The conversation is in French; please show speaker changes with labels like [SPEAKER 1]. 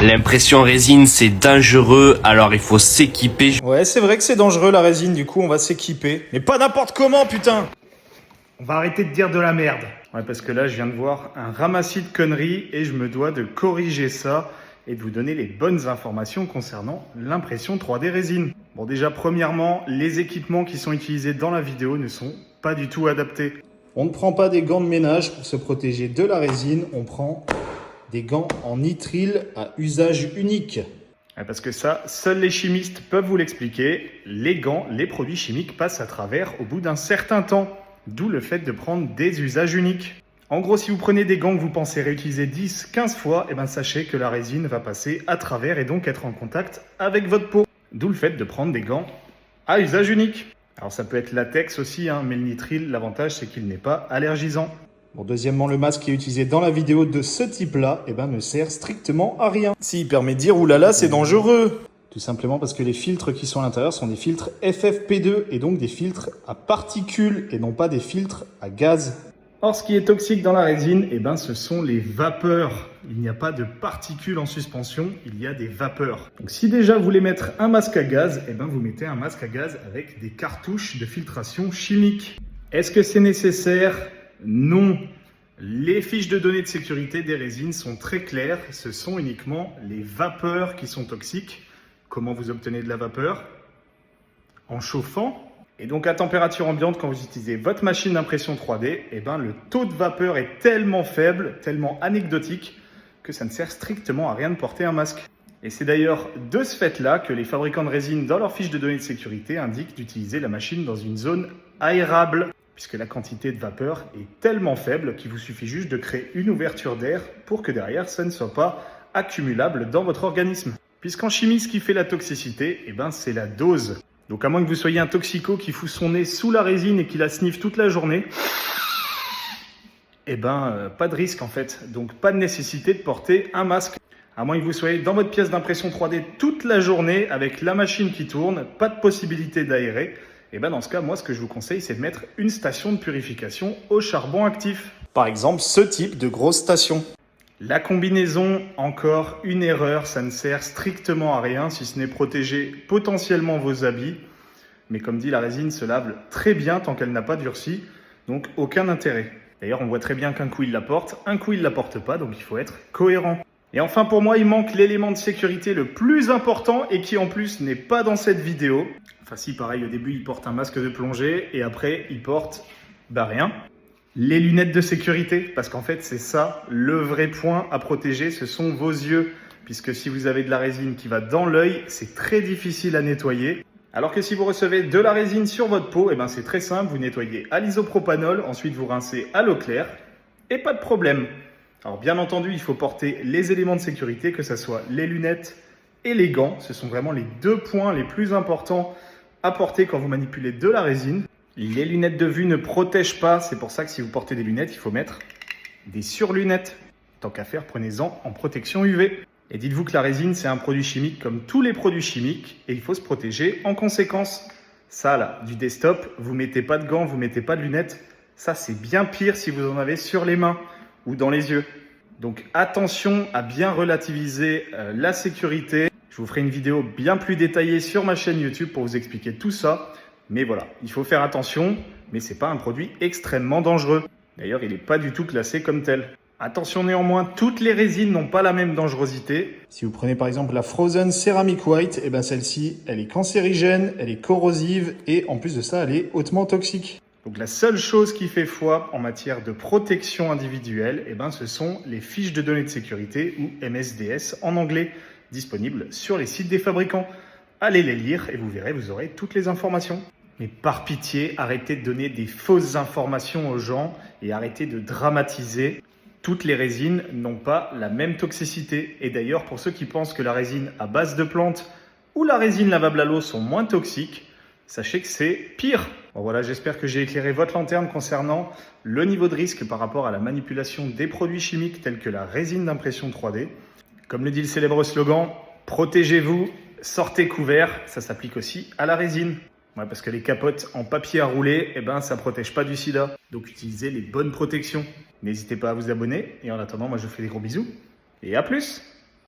[SPEAKER 1] L'impression résine, c'est dangereux, alors il faut s'équiper.
[SPEAKER 2] Ouais, c'est vrai que c'est dangereux la résine, du coup on va s'équiper. Mais pas n'importe comment, putain! On va arrêter de dire de la merde. Ouais, parce que là je viens de voir un ramassis de conneries et je me dois de corriger ça et de vous donner les bonnes informations concernant l'impression 3D résine. Bon, déjà premièrement, les équipements qui sont utilisés dans la vidéo ne sont pas du tout adaptés. On ne prend pas des gants de ménage pour se protéger de la résine, on prend des gants en nitrile à usage unique. Parce que ça, seuls les chimistes peuvent vous l'expliquer. Les gants, les produits chimiques passent à travers au bout d'un certain temps. D'où le fait de prendre des usages uniques. En gros, si vous prenez des gants que vous pensez réutiliser 10, 15 fois, sachez que la résine va passer à travers et donc être en contact avec votre peau. D'où le fait de prendre des gants à usage unique. Alors ça peut être latex aussi, mais le nitrile, l'avantage c'est qu'il n'est pas allergisant. Bon, deuxièmement, le masque qui est utilisé dans la vidéo de ce type-là, ne sert strictement à rien. S'il permet de dire, oulala, c'est dangereux. Tout simplement parce que les filtres qui sont à l'intérieur sont des filtres FFP2 et donc des filtres à particules et non pas des filtres à gaz. Or, ce qui est toxique dans la résine, ce sont les vapeurs. Il n'y a pas de particules en suspension, il y a des vapeurs. Donc si déjà vous voulez mettre un masque à gaz, vous mettez un masque à gaz avec des cartouches de filtration chimique. Est-ce que c'est nécessaire ? Non. Les fiches de données de sécurité des résines sont très claires. Ce sont uniquement les vapeurs qui sont toxiques. Comment vous obtenez de la vapeur? En chauffant. Et donc à température ambiante, quand vous utilisez votre machine d'impression 3D, le taux de vapeur est tellement faible, tellement anecdotique, que ça ne sert strictement à rien de porter un masque. Et c'est d'ailleurs de ce fait-là que les fabricants de résine, dans leurs fiches de données de sécurité, indiquent d'utiliser la machine dans une zone aérable, puisque la quantité de vapeur est tellement faible qu'il vous suffit juste de créer une ouverture d'air pour que derrière, ça ne soit pas accumulable dans votre organisme. Puisqu'en chimie, ce qui fait la toxicité, c'est la dose. Donc à moins que vous soyez un toxico qui fout son nez sous la résine et qui la sniffe toute la journée, pas de risque en fait. Donc pas de nécessité de porter un masque. À moins que vous soyez dans votre pièce d'impression 3D toute la journée avec la machine qui tourne, pas de possibilité d'aérer. Dans ce cas, moi, ce que je vous conseille, c'est de mettre une station de purification au charbon actif. Par exemple, ce type de grosse station. La combinaison, encore une erreur, ça ne sert strictement à rien si ce n'est protéger potentiellement vos habits. Mais comme dit, la résine se lave très bien tant qu'elle n'a pas durci, donc aucun intérêt. D'ailleurs, on voit très bien qu'un coup il la porte, un coup il la porte pas, donc il faut être cohérent. Et enfin, pour moi, il manque l'élément de sécurité le plus important et qui en plus n'est pas dans cette vidéo. Enfin si, pareil, au début, il porte un masque de plongée et après, il porte, rien. Les lunettes de sécurité, parce qu'en fait, c'est ça, le vrai point à protéger, ce sont vos yeux. Puisque si vous avez de la résine qui va dans l'œil, c'est très difficile à nettoyer. Alors que si vous recevez de la résine sur votre peau, c'est très simple, vous nettoyez à l'isopropanol, ensuite vous rincez à l'eau claire et pas de problème. Alors bien entendu, il faut porter les éléments de sécurité, que ce soit les lunettes et les gants. Ce sont vraiment les deux points les plus importants à porter quand vous manipulez de la résine. Les lunettes de vue ne protègent pas, c'est pour ça que si vous portez des lunettes, il faut mettre des surlunettes. Tant qu'à faire, prenez-en en protection UV. Et dites-vous que la résine, c'est un produit chimique comme tous les produits chimiques et il faut se protéger en conséquence. Ça là, du desktop, vous mettez pas de gants, vous mettez pas de lunettes. Ça, c'est bien pire si vous en avez sur les mains ou dans les yeux. Donc attention à bien relativiser la sécurité. Je vous ferai une vidéo bien plus détaillée sur ma chaîne YouTube pour vous expliquer tout ça. Mais voilà, il faut faire attention, mais c'est pas un produit extrêmement dangereux. D'ailleurs, il n'est pas du tout classé comme tel. Attention néanmoins, toutes les résines n'ont pas la même dangerosité. Si vous prenez par exemple la Frozen Ceramic White, celle-ci, elle est cancérigène, elle est corrosive et en plus de ça, elle est hautement toxique. Donc la seule chose qui fait foi en matière de protection individuelle, ce sont les fiches de données de sécurité ou MSDS en anglais, disponibles sur les sites des fabricants. Allez les lire et vous verrez, vous aurez toutes les informations. Mais par pitié, arrêtez de donner des fausses informations aux gens et arrêtez de dramatiser. Toutes les résines n'ont pas la même toxicité. Et d'ailleurs, pour ceux qui pensent que la résine à base de plantes ou la résine lavable à l'eau sont moins toxiques, sachez que c'est pire. Bon voilà, j'espère que j'ai éclairé votre lanterne concernant le niveau de risque par rapport à la manipulation des produits chimiques tels que la résine d'impression 3D. Comme le dit le célèbre slogan, protégez-vous, sortez couverts, ça s'applique aussi à la résine. Ouais, parce que les capotes en papier à rouler, ça protège pas du sida. Donc utilisez les bonnes protections. N'hésitez pas à vous abonner. Et en attendant, moi je vous fais des gros bisous. Et à plus!